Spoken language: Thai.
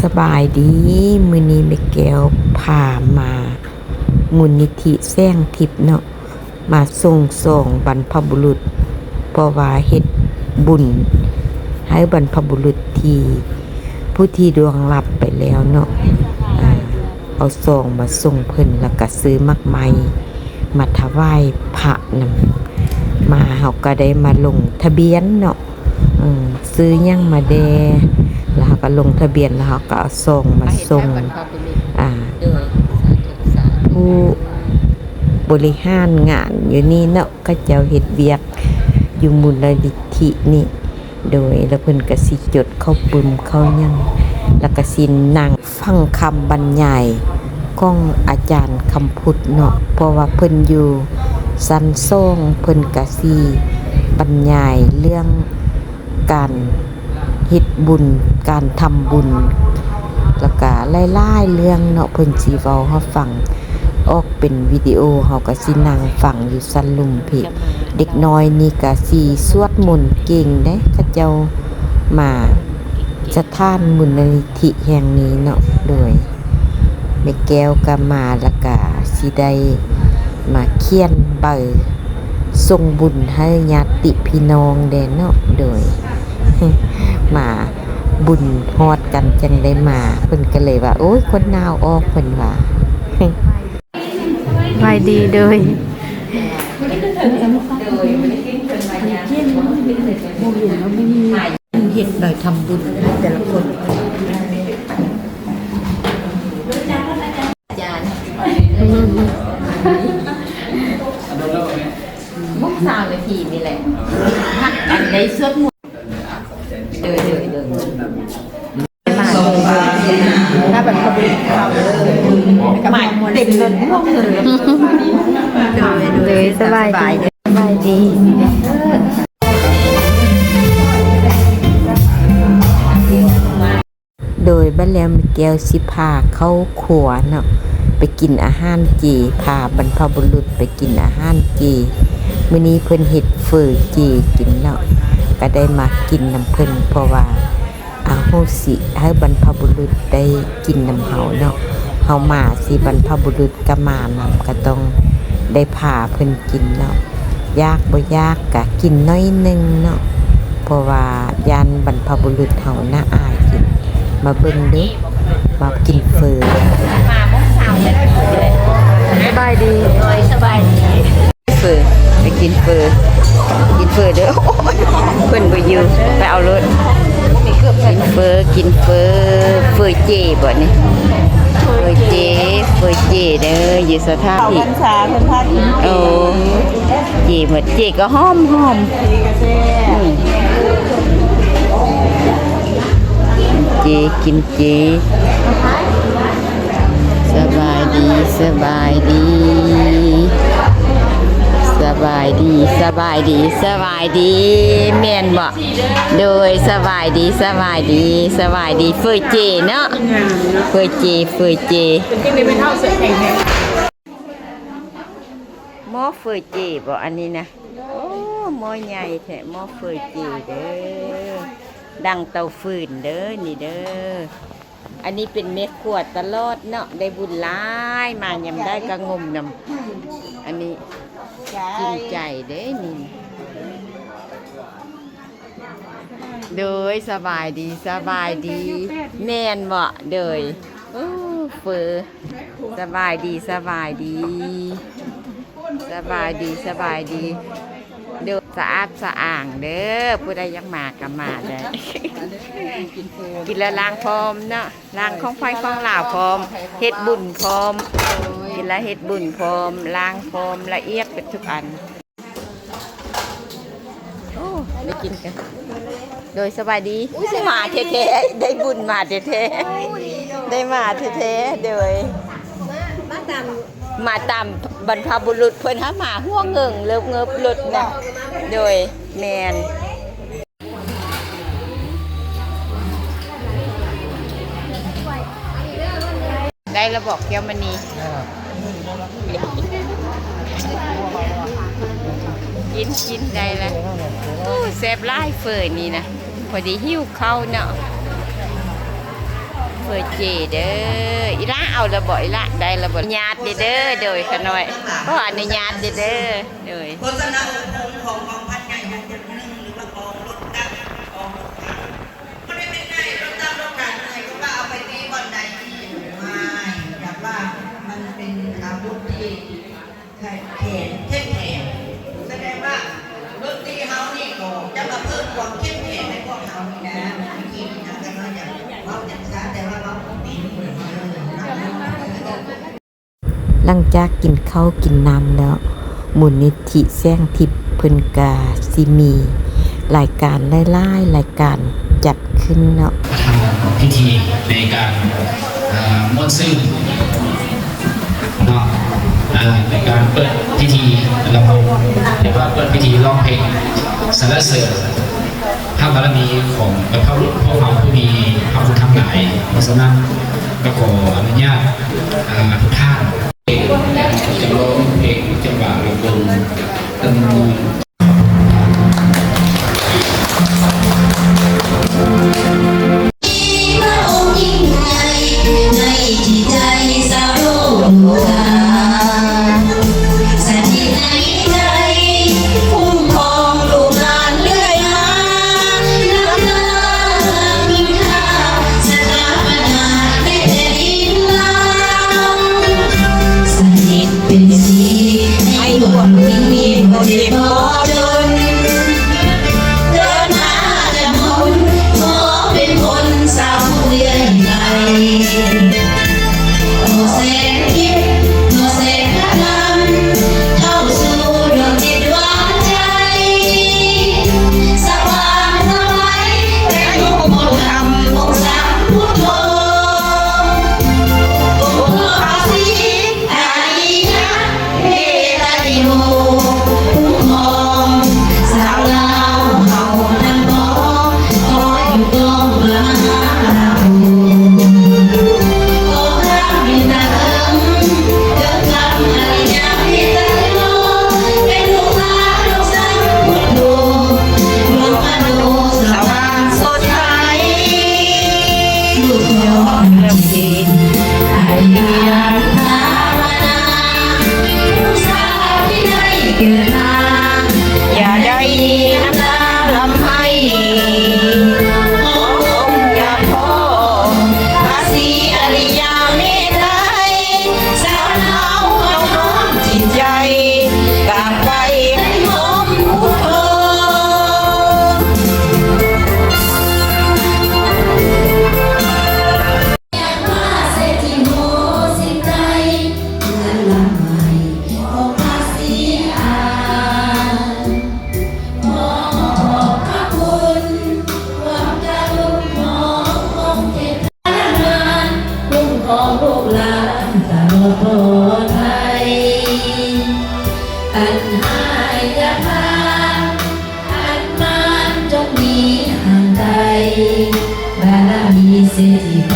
สบายดีมื้อนี้แม่แก้วพามามูลนิธิแสงทิพย์เนาะมาส่งบรรพบุรุษเพราะว่าเฮ็ดบุญให้บรรพบุรุษที่ผู้ที่ดวงลับไปแล้วเนาะเอาซองมาส่งเพิ่นแล้วก็ซื้อมักไม้มาถวายพระนำมาเฮาก็ได้มาลงทะเบียนเนาะซื้อยังมาแดแล้วเขาก็ลงทะเบียนแล้วเขาก็เอาส่งมาส่งผู้บริหารงานอยู่นี่เนาะก็เจ้าเฮ็ดเวียกอยู่มูลนิธินี่โดยแล้วเพิ่นก็สิจดเข้าปึมเข้ายังแล้วก็สินั่งฟังคำบรรยายของอาจารย์คำพุทธเนาะเพราะว่าเพิ่นอยู่สันส่งเพิ่นก็สิบรรยายเรื่องการเฮ็ดบุญการทำบุญแล้วก็หลายๆเรื่องเนาะเพิ่นสิเว้าให้ฟังออกเป็นวิดีโอเฮาก็สินั่งฟังอยู่ซันลุมเพเด็กน้อยนี่ก็สิสวดมนต์เก่งเด้เขาเจ้ามาสถานมูลนิธิแห่งนี้เนาะโดยแม่แก้วก็มาแล้วก็สิได้มาเขียนใบส่งบุญให้ญาติพี่น้องแดเนาะโดยมาบุญฮอดกันจังได้มาเพิ่นก็เลยว่าโอ้ยคนนาวออกเพิ่นว่าไปดีโดยเฮ็ดหน่อยทำบุญให้แต่ละคนอาจารย์มุก3 นาทีนี่แหละพักกันได้สวดมนต์เดินมาถ้าแบบเขาเป็นเขาหมายเต็มเลยห้องเลยสบายดีโดยบ้านแล้วมีแก้วสิพาเข้าครัวเนาะไปกินอาหารเจพาบรรพบุรุษไปกินอาหารเจมื้อนี้เพิ่นเฮ็ดเฟอเจกินเนาะก็ได้มากินน้ำเพิ่นเพราะว่าอาโหสิให้บรรพบุรุษได้กินน้ำเฮาเนาะเฮามาสิบรรพบุรุษก็มานำก็ต้องได้พาเพิ่นกินเนาะยากบ่ยากก็กินน้อยนึงเนาะเพราะว่ายันบรรพบุรุษเฮาน่าอายกินมาเบิ่งเด้มากินเฟอมาบ่สาวเลยสบายดีสบายดีเฟอไปกินเฟอเด้อเพิ่นบ่อยู่ไปเอารถกินเฟอเจบ่นี่เฟอเจเด้ออยู่สถานที่พรรษาเพิ่นพากินโอ้เจหมดเจก็หอมเจกินเจสบายดีแม่นบ่โดยสบายดีเฟอเจเนาะเฟอเจหม้อเฟอเจบ่อันนี้นะโอ้หม้อใหญ่แท้หม้อเฟอเจเด้อดังเตาฟืนเด้อนี่เด้ออันนี้เป็นเม็ดขวดตลอดเนาะได้บุญหลายมายำได้ก็งมนำอันนี้กินใจเด้นี่โดยสบายดีแม่นบ่เดยเฟอสบายดีเด้อสะอาดสะอ่างเด้อผู้ใดยังมาก็มาได้กินแล้วล้างพร้อมเนาะล้างของไฟของเหล่าพร้อมเฮ็ดบุญพร้อมกินแล้วเฮ็ดบุญพร้อมล้างพร้อมละเอียดเป็นทุกอันโอ้ได้กินกันโดยสบายดีมาแท้ๆได้บุญมาแท้ๆได้มาแท้ๆโดยมาตามบรรพบุรุษเพิ่นหามาหัวเงิงเงิบหลุดนะโดยแมนได้ระบอกแก้วมณีกินได้แล้วแซ่บไล่เฟอนี่นะพอดีหิ้วเข้าเนาะเฟ อเจเด้ออีละเอาระบ่อีละได้ระบ่ญาติเด้อโดยขน้อยก็อนุญาตเด้อโดยโฆษณาของกองพันใหญ่661หรือว่ากองรถดักกองรถถังไม่ได้เป็นไงรถตามรถถังเลยก็ว่าเอาไปตีบอลใดที่ไม่อยากว่ามันเป็นอาวุธที่แข็งเข้มแข็งแสดงว่าดนตรีเฮานี่ก็จะมาเพิ่มความเข้มแข็งในพวกเฮานี่นะเมื่อกี้นี่นะแต่ว่าอย่างเราอย่างช้าแต่ว่าเราปีนหลังจากกินข้าวกินน้ำแล้วมูลนิธิแสงทิพย์เพิ่นกาสิมีรายการหลายๆรายการจัดขึ้นเนาะทำพิธีในการม้วนซื่นเนาะในการเปิดพิธีลำวงหรือว่าเปิดพิธีร้องเพลงสรรเสริญพระบารมีของพระรุ่นพ่อเราผู้มีพระคุณทั้งหลายเพราะฉะนั้นก็ขออนุญาตทุกท่านจะร้องเพลงจังหวะลำวงดำเนินอย่าได้น้ำตาลำไห้อย่าพอภาษีอริยาเมตไตรสาวน้องเอาน้อมจิตใจกลับไปให้หอมพุทโธอันหายจะพาอันมันจงมีห่างไกลบารมีเศรษฐีโพ